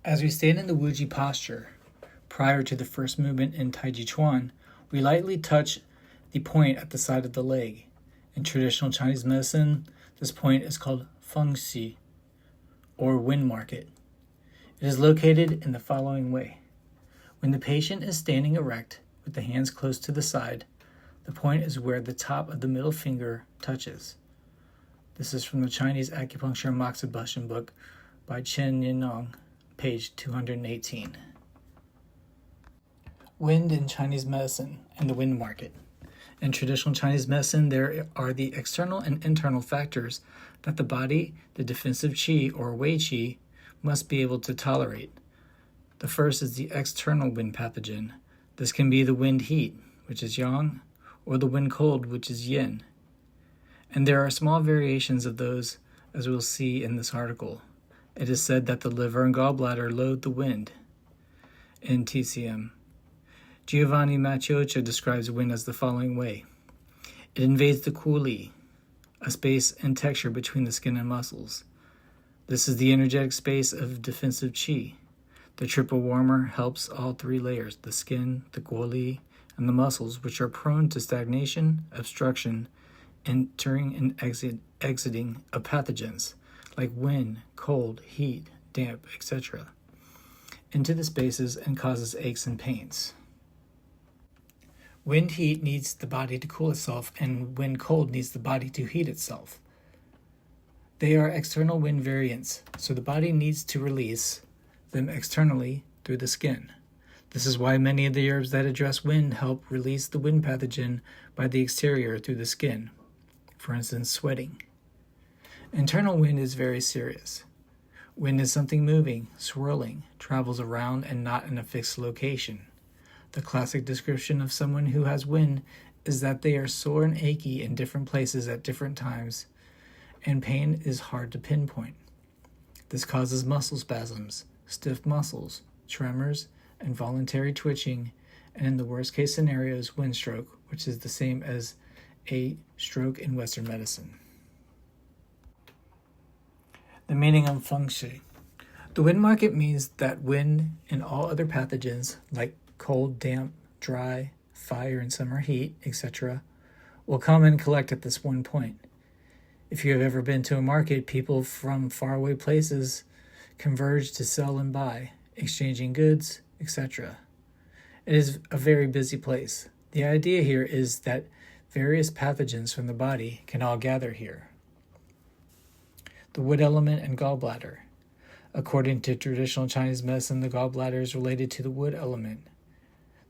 As we stand in the Wuji posture, prior to the first movement in Tai Chi Chuan, we lightly touch the point at the side of the leg. In traditional Chinese medicine, this point is called feng xi, or wind market. It is located in the following way. When the patient is standing erect with the hands close to the side, the point is where the top of the middle finger touches. This is from the Chinese Acupuncture Moxibustion book by Chen Yinong, page 218. Wind in Chinese medicine and the wind market. In traditional Chinese medicine, there are the external and internal factors that the body, the defensive qi or wei qi, must be able to tolerate. The first is the external wind pathogen. This can be the wind heat, which is yang, or the wind cold, which is yin. And there are small variations of those, as we'll see in this article. It is said that the liver and gallbladder load the wind in TCM. Giovanni Maciocia describes wind as the following way. It invades the culi, a space and texture between the skin and muscles. This is the energetic space of defensive qi. The triple warmer helps all three layers, the skin, the culi, and the muscles, which are prone to stagnation, obstruction, entering and exiting of pathogens, like wind, cold, heat, damp, etc., into the spaces and causes aches and pains. Wind heat needs the body to cool itself, and wind cold needs the body to heat itself. They are external wind variants, so the body needs to release them externally through the skin. This is why many of the herbs that address wind help release the wind pathogen by the exterior through the skin. For instance, sweating. Internal wind is very serious. Wind is something moving, swirling, travels around and not in a fixed location. The classic description of someone who has wind is that they are sore and achy in different places at different times, and pain is hard to pinpoint. This causes muscle spasms, stiff muscles, tremors, involuntary twitching, and in the worst case scenarios, wind stroke, which is the same as a stroke in Western medicine. The meaning of feng shui. The wind market means that wind and all other pathogens like cold, damp, dry, fire and summer heat, etc., will come and collect at this one point. If you have ever been to a market, people from faraway places converge to sell and buy, exchanging goods, etc. It is a very busy place. The idea here is that various pathogens from the body can all gather here. The wood element and gallbladder. According to traditional Chinese medicine, the gallbladder is related to the wood element.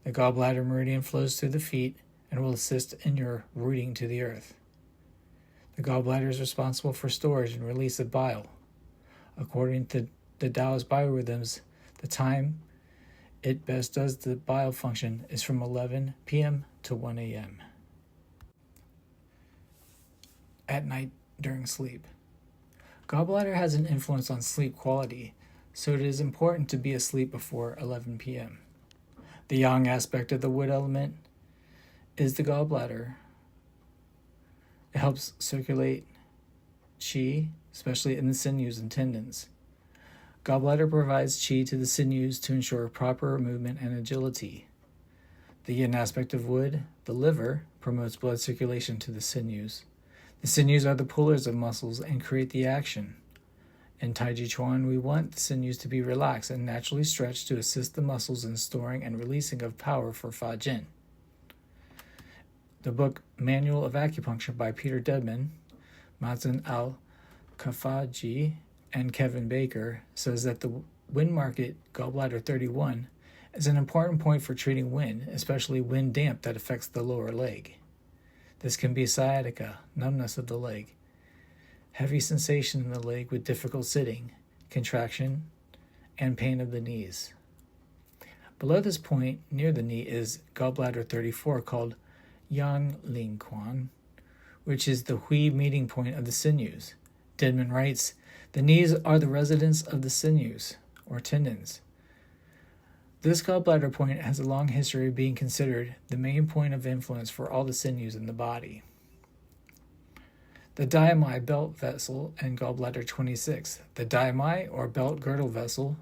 The gallbladder meridian flows through the feet and will assist in your rooting to the earth. The gallbladder is responsible for storage and release of bile. According to the Taoist biorhythms, the time it best does the bile function is from 11 p.m. to 1 a.m. at night during sleep. Gallbladder has an influence on sleep quality, so it is important to be asleep before 11 p.m. The yang aspect of the wood element is the gallbladder. It helps circulate qi, especially in the sinews and tendons. Gallbladder provides qi to the sinews to ensure proper movement and agility. The yin aspect of wood, the liver, promotes blood circulation to the sinews. The sinews are the pullers of muscles and create the action. In Tai Chi Chuan, we want the sinews to be relaxed and naturally stretched to assist the muscles in storing and releasing of power for Fa Jin. The book Manual of Acupuncture by Peter Dedman, Mazen Al-Kafaji, and Kevin Baker says that the wind market, gallbladder 31, is an important point for treating wind, especially wind damp that affects the lower leg. This can be sciatica, numbness of the leg, heavy sensation in the leg with difficult sitting, contraction, and pain of the knees. Below this point, near the knee, is gallbladder 34 called Yang Ling Quan, which is the Hui meeting point of the sinews. Dedman writes, the knees are the residence of the sinews, or tendons. This gallbladder point has a long history of being considered the main point of influence for all the sinews in the body. The diami belt vessel and gallbladder 26. The diami, or belt girdle vessel,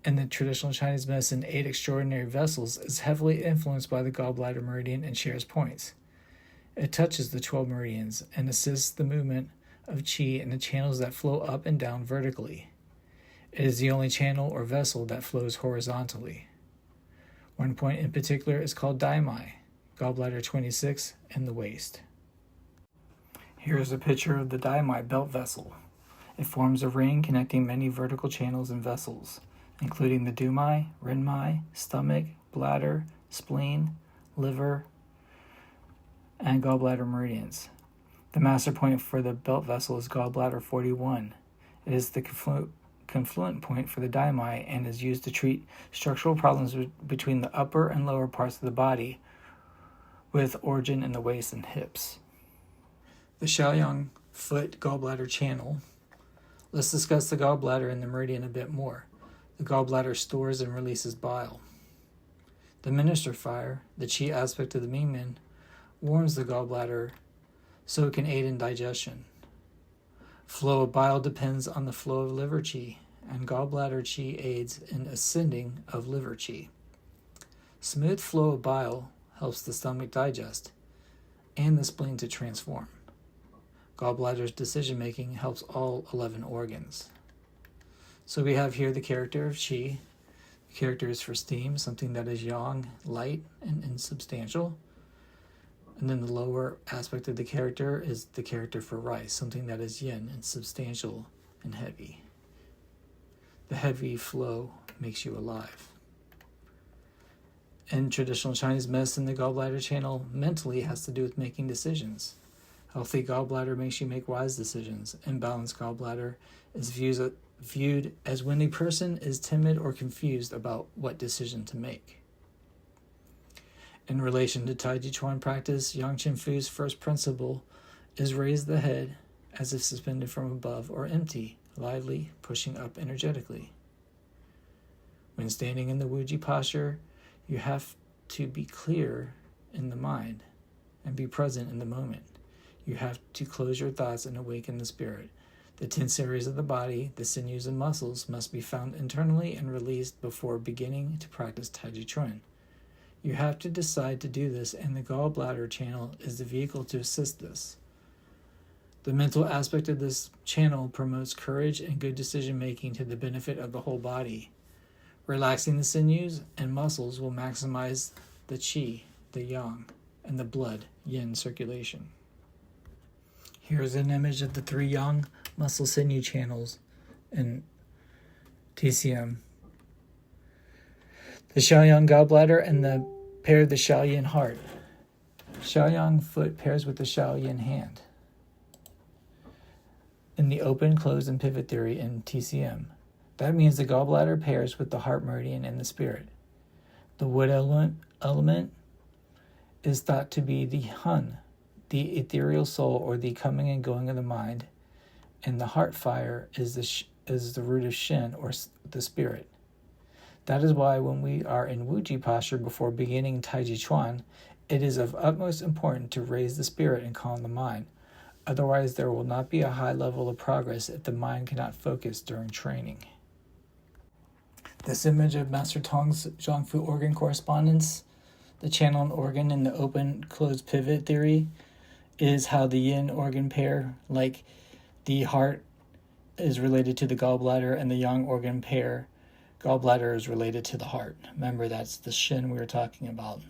in the traditional Chinese medicine 8 extraordinary vessels is heavily influenced by the gallbladder meridian and shares points. It touches the 12 meridians and assists the movement of qi in the channels that flow up and down vertically. It is the only channel or vessel that flows horizontally. One point in particular is called daimai, gallbladder 26, in the waist. Here is a picture of the daimai belt vessel. It forms a ring connecting many vertical channels and vessels, including the dumai, renmai, stomach, bladder, spleen, liver, and gallbladder meridians. The master point for the belt vessel is gallbladder 41. It is the confluent point for the daimai and is used to treat structural problems between the upper and lower parts of the body with origin in the waist and hips. The Xiaoyang foot gallbladder channel. Let's discuss the gallbladder and the meridian a bit more. The gallbladder stores and releases bile. The minister fire, the qi aspect of the Mingmen, warms the gallbladder so it can aid in digestion. Flow of bile depends on the flow of liver qi, and gallbladder qi aids in ascending of liver qi. Smooth flow of bile helps the stomach digest and the spleen to transform. Gallbladder's decision-making helps all 11 organs. So we have here the character of qi. The character is for steam, something that is yang, light, and insubstantial. And then the lower aspect of the character is the character for rice, something that is yin and substantial and heavy. The heavy flow makes you alive. In traditional Chinese medicine, the gallbladder channel mentally has to do with making decisions. Healthy gallbladder makes you make wise decisions. Imbalanced gallbladder is viewed as when a person is timid or confused about what decision to make. In relation to Tai Chi Chuan practice, Yang Chen Fu's first principle is raise the head as if suspended from above or empty, lively, pushing up energetically. When standing in the Wuji posture, you have to be clear in the mind and be present in the moment. You have to close your thoughts and awaken the spirit. The tense areas of the body, the sinews and muscles, must be found internally and released before beginning to practice Tai Chi Chuan. You have to decide to do this, and the gallbladder channel is the vehicle to assist this. The mental aspect of this channel promotes courage and good decision-making to the benefit of the whole body. Relaxing the sinews and muscles will maximize the qi, the yang, and the blood, yin circulation. Here's an image of the 3 yang muscle sinew channels in TCM. The Xiaoyang gallbladder and the pair of the Xiaoyin heart. Xiaoyang foot pairs with the Xiaoyin hand. In the open, closed, and pivot theory in TCM. That means the gallbladder pairs with the heart meridian and the spirit. The wood element is thought to be the hun, the ethereal soul, or the coming and going of the mind, and the heart fire is the root of shin, or the spirit. That is why when we are in Wuji posture before beginning Tai Chi Chuan, it is of utmost importance to raise the spirit and calm the mind. Otherwise, there will not be a high level of progress if the mind cannot focus during training. This image of Master Tong's Zhongfu organ correspondence, the channel and organ in the open-closed pivot theory, is how the yin organ pair, like the heart is related to the gallbladder and the yang organ pair, gallbladder is related to the heart. Remember, that's the shin we were talking about.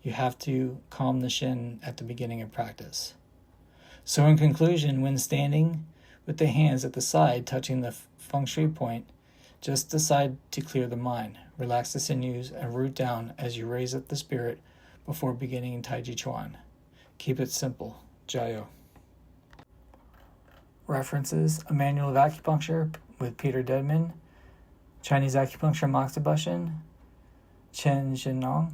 You have to calm the shin at the beginning of practice. So in conclusion, when standing with the hands at the side touching the feng shui point, just decide to clear the mind, relax the sinews, and root down as you raise up the spirit before beginning Tai Chi Chuan. Keep it simple. Jiao. References: A Manual of Acupuncture with Peter Dedman, Chinese Acupuncture Moxibushin, Chen Zhinong,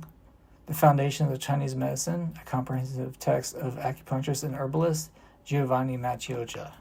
The Foundations of Chinese Medicine, a comprehensive text of acupuncturists and herbalists, Giovanni Macchioccia.